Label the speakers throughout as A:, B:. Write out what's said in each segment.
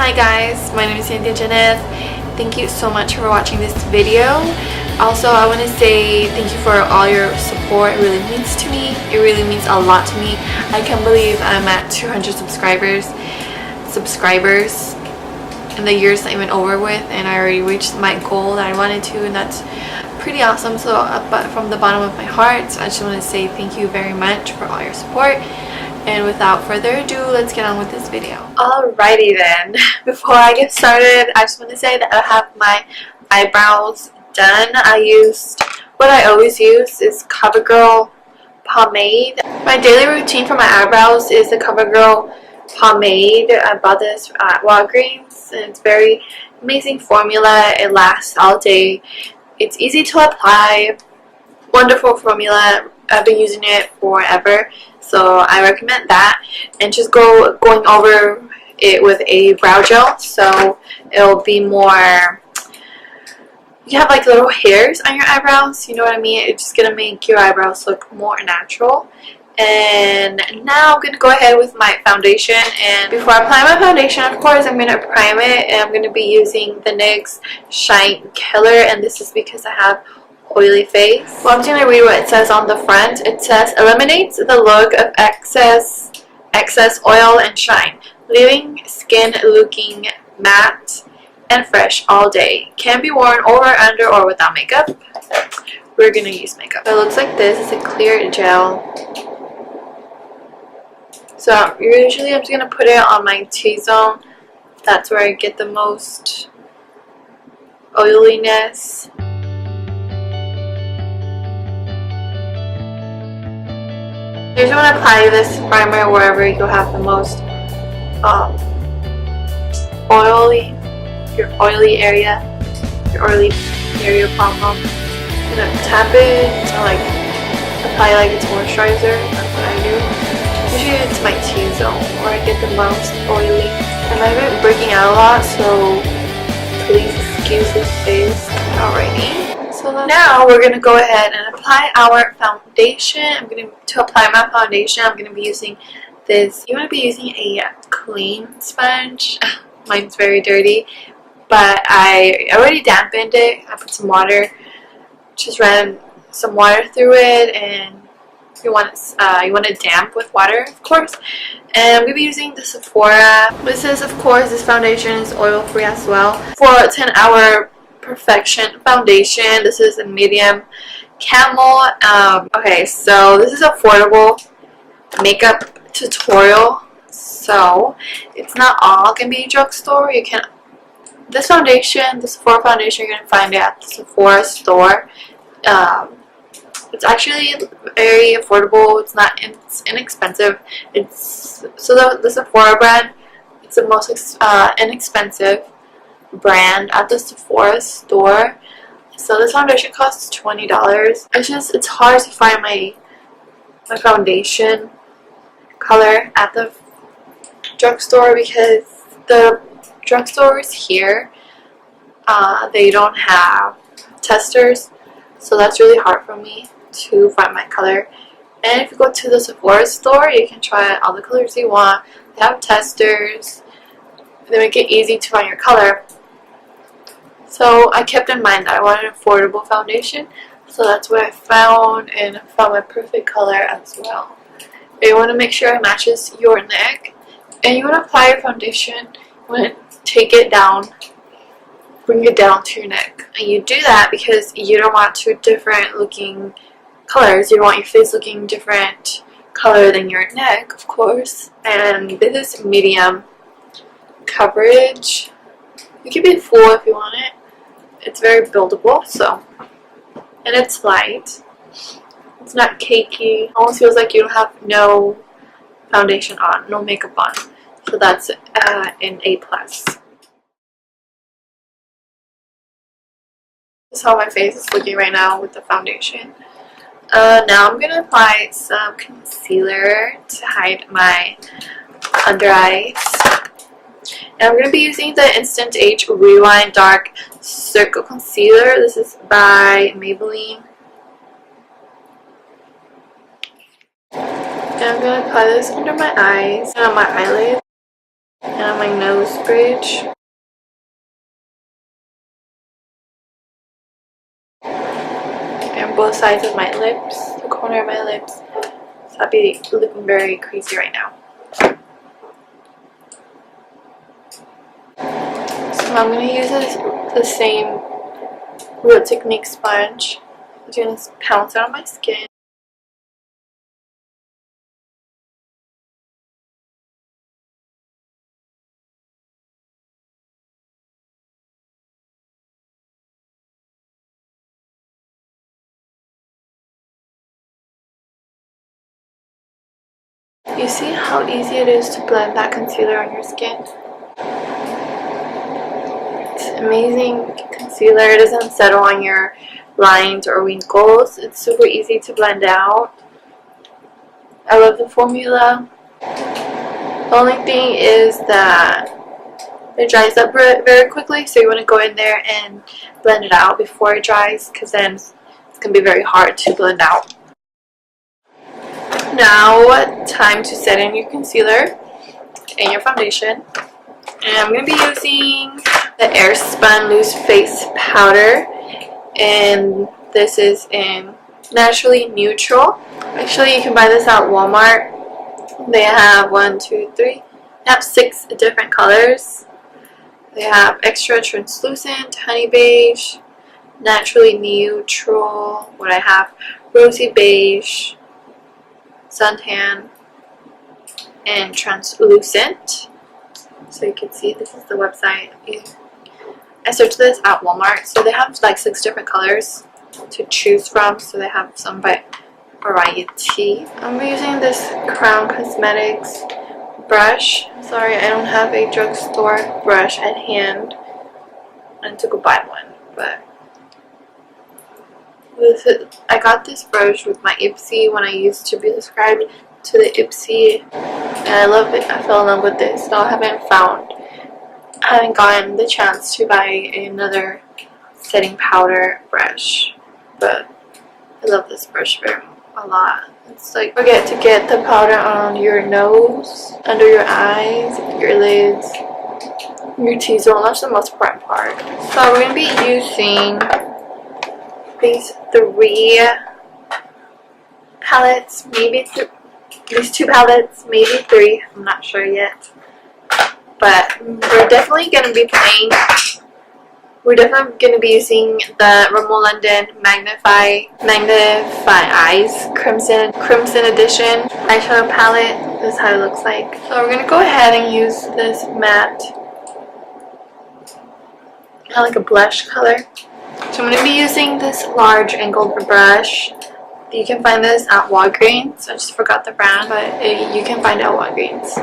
A: Hi guys, my name is Cynthia Janeth. Thank you so much for watching this video. Also, I want to say thank you for all your support. It really means to me. It really means a lot to me. I can't believe I'm at 200 subscribers and the year's not even over with, and I already reached my goal that I wanted to, and that's pretty awesome. So but from the bottom of my heart, I just want to say thank you very much for all your support. And without further ado, let's get on with this video. Alrighty then, before I get started, I just want to say that I have my eyebrows done. What I always use is CoverGirl pomade. My daily routine for my eyebrows is the CoverGirl pomade. I bought this at Walgreens, and it's very amazing formula. It lasts all day. It's easy to apply. Wonderful formula. I've been using it forever, so I recommend that. And just going over it with a brow gel, so it'll be more. You have like little hairs on your eyebrows, you know what I mean? It's just gonna make your eyebrows look more natural. And now I'm gonna go ahead with my foundation. And before I apply my foundation, of course, I'm gonna prime it, and I'm gonna be using the NYX Shine Killer, and this is because I have oily face. Well, I'm just gonna read what it says on the front. It says, eliminates the look of excess oil and shine, leaving skin looking matte and fresh all day. Can be worn over, under, or without makeup. We're gonna use makeup. So it looks like this. It's a clear gel. So usually I'm just gonna put it on my T-zone. That's where I get the most oiliness. You just want to apply this primer wherever you have the most your oily area problem. I'm gonna tap it to like apply like it's moisturizer. That's what I do. Usually it's my T-zone where I get the most oily. And I've been breaking out a lot, so please excuse this face. Alrighty. So now we're going to go ahead and apply our foundation. To apply my foundation, I'm going to be using this. You want to be using a clean sponge. Mine's very dirty, but I already dampened it. I put some water, just ran some water through it, and you want it damp with water, of course. And I'm going to be using the Sephora. This foundation is oil free as well. For a 10-hour perfection foundation, this is a medium camel. Okay, so this is affordable makeup tutorial, so it's not all can be drugstore. You can this Sephora foundation, you're gonna find it at the Sephora store. It's actually very affordable. It's inexpensive. The Sephora brand. It's the most inexpensive brand at the Sephora store. So this foundation costs $20. It's hard to find my foundation color at the drugstore because the drugstores here they don't have testers, so that's really hard for me to find my color. And if you go to the Sephora store, you can try all the colors you want. They have testers. They make it easy to find your color. So I kept in mind that I wanted an affordable foundation, so that's what I found, and I found my perfect color as well. You want to make sure it matches your neck, and you want to apply your foundation. You want to take it down, bring it down to your neck, and you do that because you don't want two different looking colors. You don't want your face looking different color than your neck, of course. And this is medium coverage. You can be full if you want it. It's very buildable, and it's light. It's not cakey. Almost feels like you don't have no foundation on, no makeup on. So that's an A+. This is how my face is looking right now with the foundation. Now I'm gonna apply some concealer to hide my under eyes. And I'm going to be using the Instant Age Rewind Dark Circle Concealer. This is by Maybelline. And I'm going to apply this under my eyes and on my eyelids. And on my nose bridge. And both sides of my lips, the corner of my lips. So I'd be looking very crazy right now. So I'm going to use the same Real Technique sponge. I'm going to pounce it on my skin. You see how easy it is to blend that concealer on your skin? It's amazing concealer. It doesn't settle on your lines or wrinkles. It's super easy to blend out. I love the formula. The only thing is that it dries up very quickly, so you want to go in there and blend it out before it dries, because then it's going to be very hard to blend out. Now, time to set in your concealer and your foundation. And I'm going to be using the AirSpun Loose Face Powder, and this is in Naturally Neutral. Actually, you can buy this at Walmart. They have 6 different colors. They have Extra Translucent, Honey Beige, Naturally Neutral, what I have, Rosy Beige, Suntan, and Translucent. So you can see this is the website. I searched this at Walmart, so they have like 6 different colors to choose from, so they have some by variety. I'm using this Crown Cosmetics brush. Sorry, I don't have a drugstore brush at hand. I need to go buy one, but I got this brush with my Ipsy when I used to be subscribed to the Ipsy, and I love it. I fell in love with this, so I haven't gotten the chance to buy another setting powder brush, but I love this brush a lot. It's like, forget to get the powder on your nose, under your eyes, your lids, your T-zone. That's the most important part. So we're going to be using these 3 palettes, these 2 palettes, maybe 3, I'm not sure yet. But we're definitely going to be using the Rimmel London Magnifeyes Crimson Edition eyeshadow palette. This is how it looks like. So we're going to go ahead and use this matte, kind of like a blush color. So I'm going to be using this large angled brush. You can find this at Walgreens. I just forgot the brand, but you can find it at Walgreens.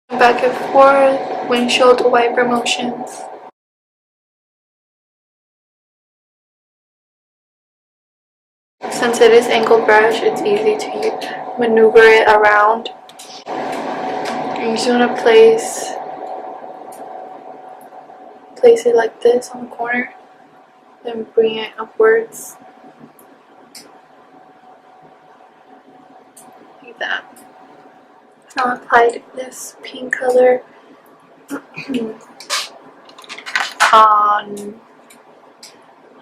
A: Back and forth, windshield wiper motions. Since it is angled brush, it's easy to maneuver it around. You just want to place it like this on the corner, then bring it upwards like that. Now I applied this pink color on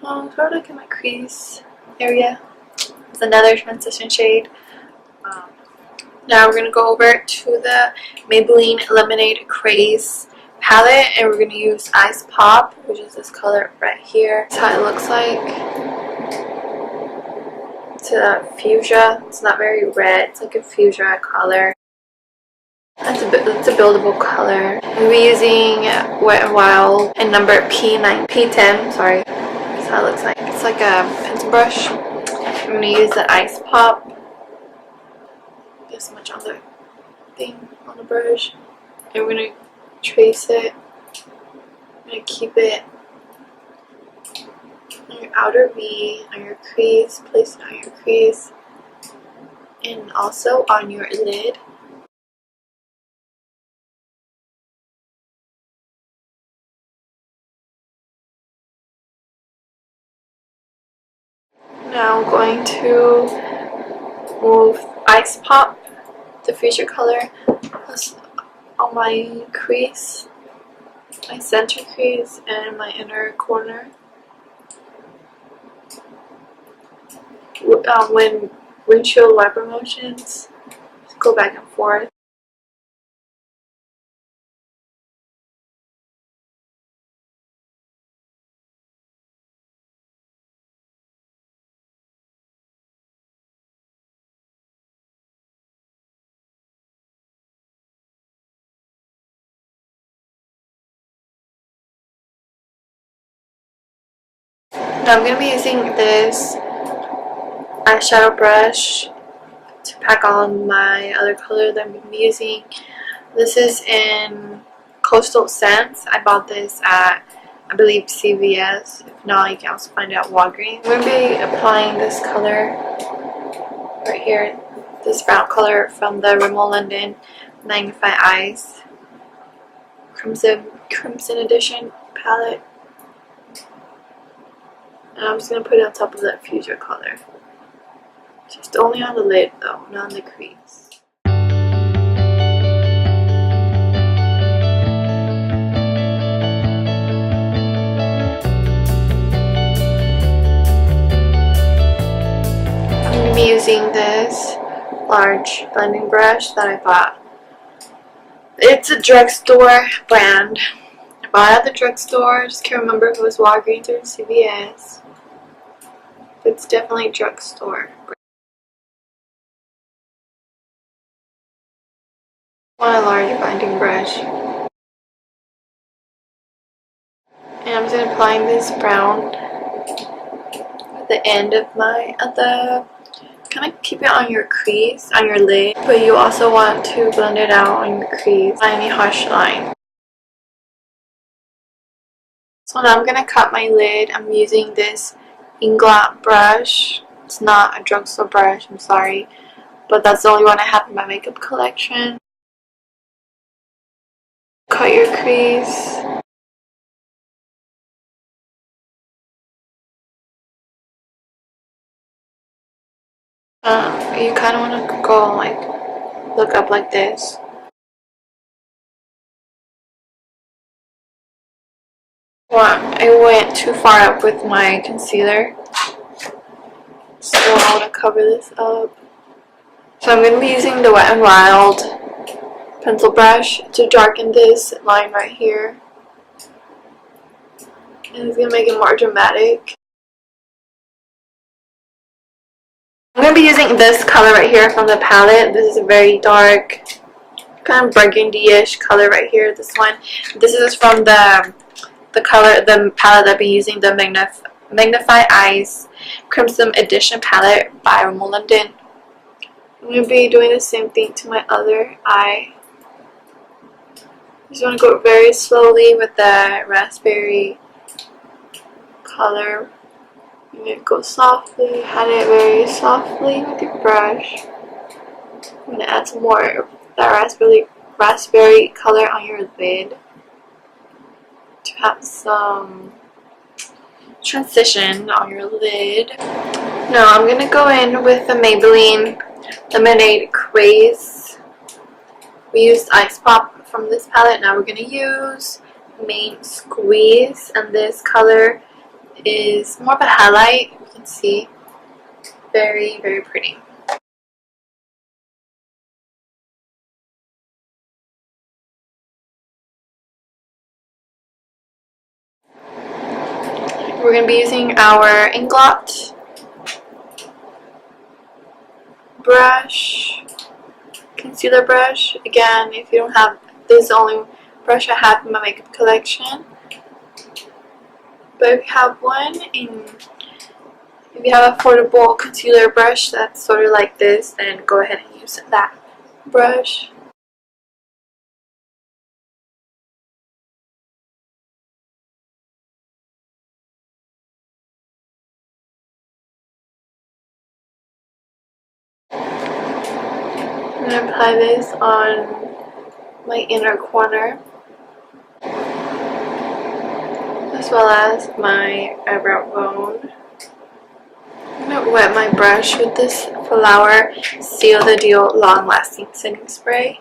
A: sort of like in my crease area. It's another transition shade. Now we're going to go over to the Maybelline Lemonade Craze palette, and we're going to use Ice Pop, which is this color right here. That's how it looks like. It's a fuchsia. It's not very red. It's like a fuchsia color. It's a buildable color. We'll be using Wet n Wild and number P10. Sorry. That's how it looks like. It's like a pencil brush. I'm going to use the Ice Pop. This much on the thing, on the brush. And we're going to trace it. I'm going to keep it on your outer V, on your crease. Place it on your crease. And also on your lid. Now I'm going to move Ice Pop diffuser color on my crease, my center crease, and my inner corner. When windshield wiper motions go back and forth. Now I'm going to be using this eyeshadow brush to pack on my other color that I'm going to be using. This is in Coastal Scents. I bought this at, I believe, CVS. If not, you can also find it at Walgreens. I'm going to be applying this color right here, this brown color from the Rimmel London Magnifeyes Crimson Edition palette. And I'm just going to put it on top of that diffuser color. Just only on the lid though, not on the crease. I'm going to be using this large blending brush that I bought. It's a drugstore brand. I bought it at the drugstore. I just can't remember if it was Walgreens or CVS. It's definitely drugstore. Want a large blending brush. And I'm just applying this brown at the end of kind of keep it on your crease, on your lid, but you also want to blend it out on your crease, any harsh line. So now I'm going to cut my lid. I'm using this Inglot brush. It's not a drugstore brush, I'm sorry, but that's the only one I have in my makeup collection. Cut your crease. You kind of want to go like look up like this. Well, I went too far up with my concealer, so I want to cover this up. So I'm going to be using the Wet n Wild pencil brush to darken this line right here, and it's going to make it more dramatic. I'm going to be using this color right here from the palette. This is a very dark, kind of burgundy-ish color right here. This one. This is from the palette that I've been using, the Magnifeyes Crimson Edition palette by Rimmel London. I'm going to be doing the same thing to my other eye. Just want to go very slowly with the raspberry color. I'm going to go softly, hide it very softly with your brush. I'm going to add some more of that raspberry color on your lid to have some transition on your lid. Now I'm going to go in with the Maybelline Lemonade Craze. We used Ice Pop from this palette. Now we're going to use Main Squeeze, and this color is more of a highlight. You can see, very, very pretty. We're going to be using our Inglot brush, concealer brush. Again, if you don't have, this is the only brush I have in my makeup collection. But if you have one, if you have an affordable concealer brush that's sort of like this, then go ahead and use that brush. I'm going to apply this on my inner corner, as well as my eyebrow bone. I'm gonna wet my brush with this Flower Seal the Deal Long Lasting Setting Spray.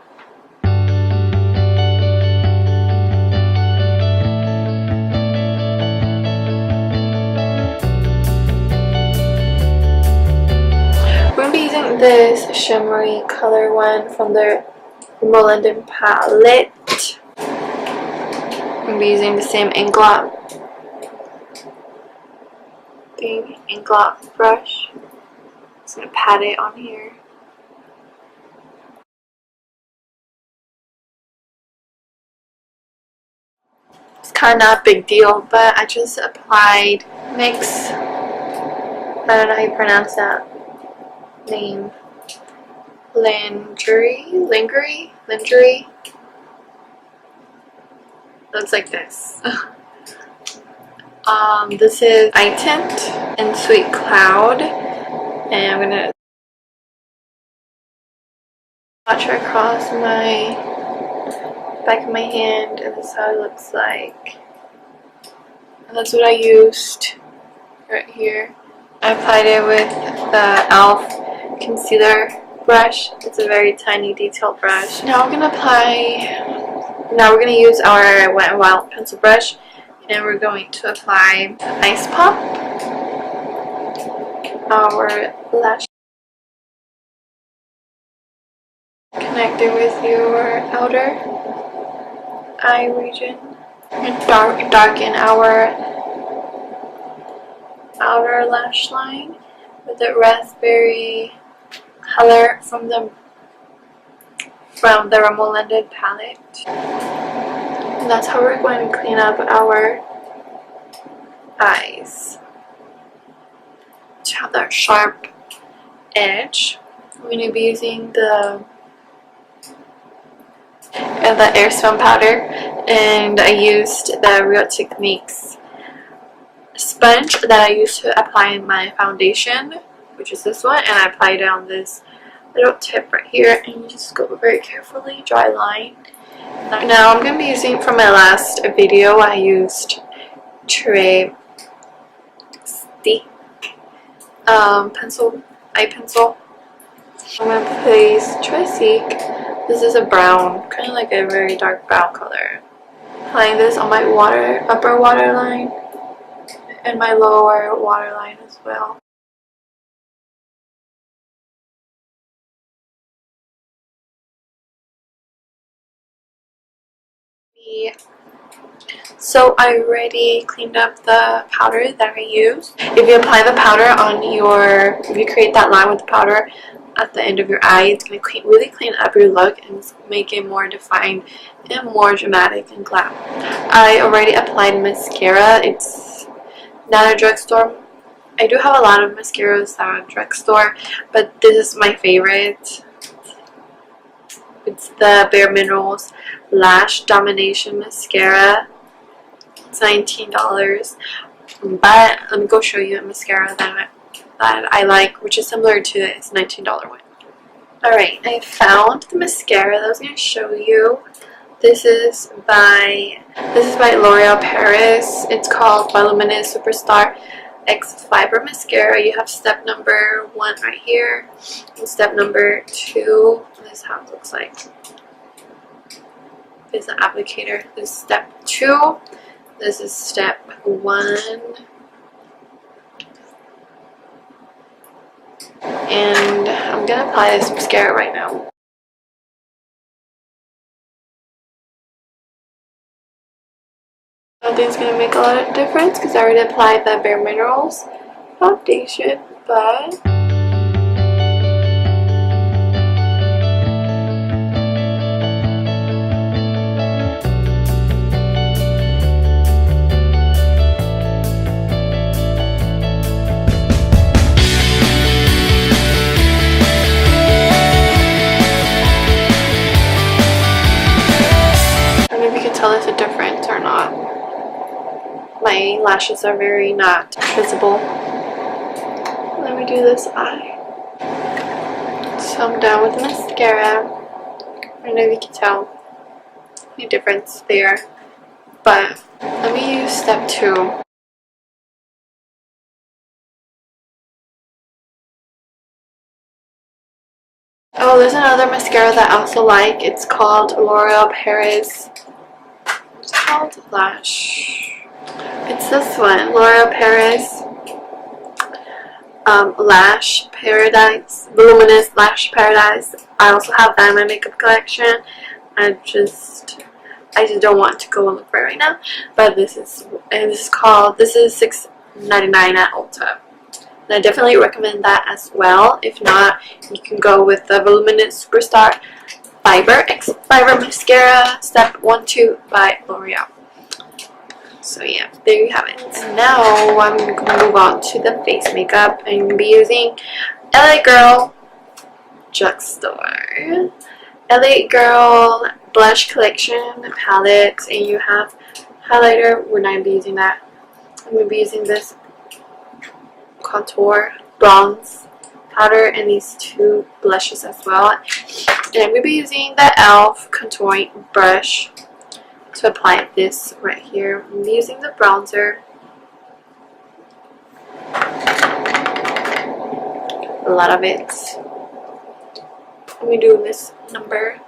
A: We're gonna be using this shimmery color one from the Rimmel London palette. I'm gonna be using the same ink glop brush. Just gonna pat it on here. It's kind of not a big deal, but I just applied NYX. I don't know how you pronounce that name. Lingerie. Looks like this. This is eye tint in Sweet Cloud, and I'm gonna swatch it across my back of my hand, and this is how it looks like. And that's what I used right here. I applied it with the e.l.f. concealer brush. It's a very tiny detailed brush. Now we're gonna use our Wet n Wild pencil brush, and we're going to apply Ice Pop, our lash, connect it with your outer eye region, and darken our outer lash line with the raspberry color from the Rimmel London palette. And that's how we're going to clean up our eyes to have that sharp edge. We're going to be using the AirSpun powder, and I used the Real Techniques sponge that I used to apply in my foundation, which is this one, and I applied it on this little tip right here, and you just go very carefully, dry line. Now I'm going to be using, from my last video, I used eye pencil. I'm going to place Tresique. This is a brown, kind of like a very dark brown color. Applying this on my upper waterline and my lower waterline as well. So I already cleaned up the powder that I used. If you apply the powder on if you create that line with the powder at the end of your eye, it's going to really clean up your look and make it more defined and more dramatic and glam. I already applied mascara. It's not a drugstore. I do have a lot of mascaras that are at drugstore, but this is my favorite. It's the Bare Minerals Lash Domination Mascara. It's $19, but let me go show you a mascara that I like, which is similar to this $19 one. Alright, I found the mascara that I was going to show you. This is by L'Oreal Paris. It's called Voluminous Superstar X Fiber Mascara. You have step number 1 right here, and step number 2. This is how it looks like. This is the applicator. This is step 2. This is step 1. And I'm going to apply this mascara right now. I don't think it's going to make a lot of difference because I already applied the Bare Minerals foundation, but I don't know if you can tell there's a difference or not. My lashes are very not visible. Let me do this eye. So I'm done with the mascara. I don't know if you can tell any difference there, but let me use step 2. Oh, there's another mascara that I also like. It's called L'Oreal Paris. It's called Lash. It's this one, L'Oreal Paris Lash Paradise, Voluminous Lash Paradise. I also have that in my makeup collection. I just don't want to go and look for it right now. But this is $6.99 at Ulta. And I definitely recommend that as well. If not, you can go with the Voluminous Superstar Fiber Mascara Step 1-2 by L'Oreal. So yeah, there you have it. Now I'm going to move on to the face makeup. I'm going to be using LA Girl Drugstore. LA Girl Blush Collection palette, and you have highlighter. We're not going to be using that. I'm going to be using this contour bronze powder and these two blushes as well. And I'm going to be using the e.l.f. contouring brush to apply this right here. I'm using the bronzer. A lot of it. We do this number.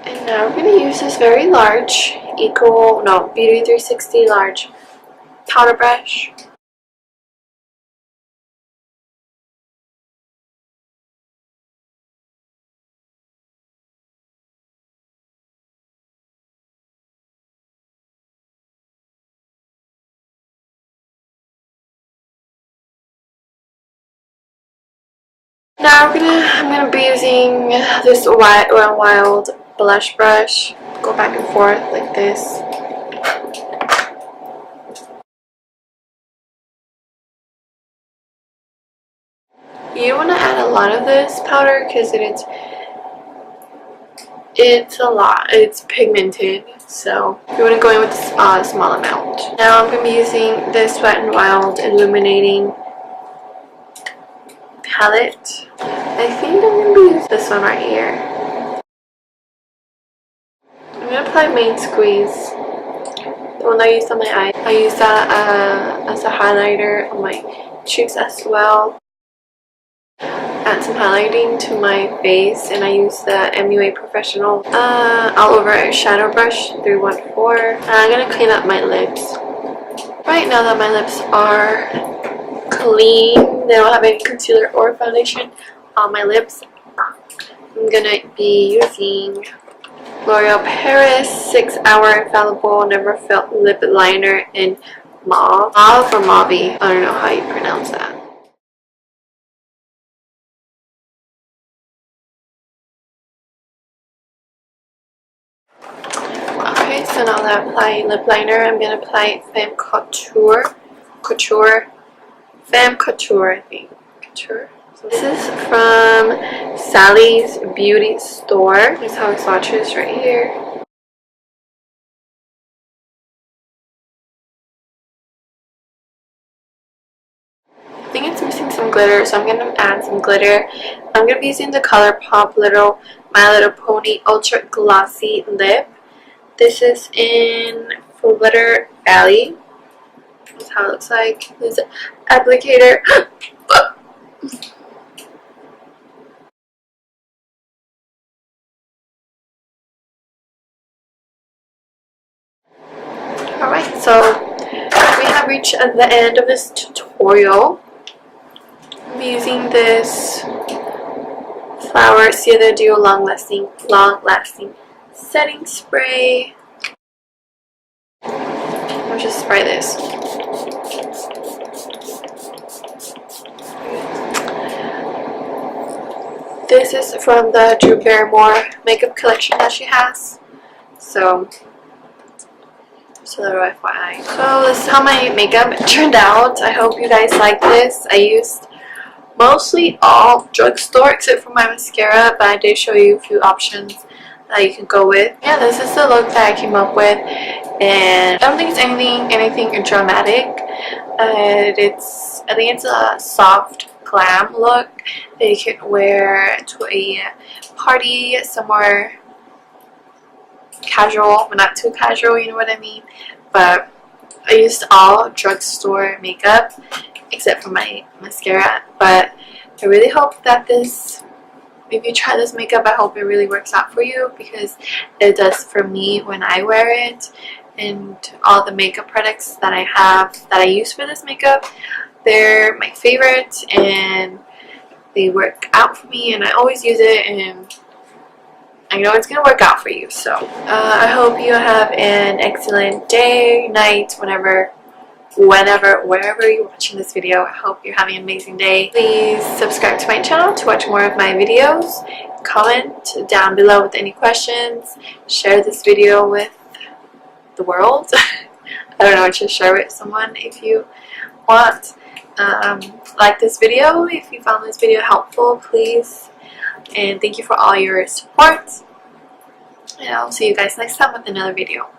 A: And now we're going to use this very large Beauty 360 large powder brush. Now I'm gonna be using this Wet n Wild blush brush. Go back and forth like this. You don't want to add a lot of this powder because it's a lot. It's pigmented, so you want to go in with a small amount. Now I'm gonna be using this Wet n Wild illuminating palette. I think I'm going to be using this one right here. I'm going to apply Main Squeeze, the one that I used on my eye. I use that as a highlighter on my cheeks as well. Add some highlighting to my face, and I use the MUA Professional All Over Shadow Brush 314. And I'm going to clean up my lips. Right now that my lips are clean, they don't have any concealer or foundation on my lips, I'm gonna be using L'Oreal Paris 6 Hour Infallible Never Felt Lip Liner in Mauve or Mauve. I don't know how you pronounce that. Okay, so now that I'm applying lip liner, I'm gonna apply Femme Couture, I think. Couture. So this is from Sally's Beauty Store. Here's how it swatches right here. I think it's missing some glitter, so I'm going to add some glitter. I'm going to be using the ColourPop My Little Pony Ultra Glossy Lip. This is in Glitter Valley. That's how it looks like. This applicator. Alright, so we have reached the end of this tutorial. I'm using this Flower Cielo Duo Long Lasting Setting Spray. I'll just spray this. This is from the Drew Barrymore makeup collection that she has. So little FYI. So this is how my makeup turned out. I hope you guys like this. I used mostly all drugstore except for my mascara, but I did show you a few options that you can go with. Yeah, this is the look that I came up with. and I don't think it's anything dramatic. I think it's a soft glam look that you can wear to a party somewhere casual, but not too casual, you know what I mean. But I used all drugstore makeup except for my mascara, but I really hope that if you try this makeup, I hope it really works out for you, because it does for me when I wear it. And all the makeup products that I have that I use for this makeup, they're my favorite and they work out for me, and I always use it, and I know it's gonna work out for you. So I hope you have an excellent day, night, wherever you're watching this video. I hope you're having an amazing day. Please subscribe to my channel to watch more of my videos. Comment down below with any questions. Share this video with the world. I don't know, just share it with someone if you want. Like this video if you found this video helpful, please. And thank you for all your support. And I'll see you guys next time with another video.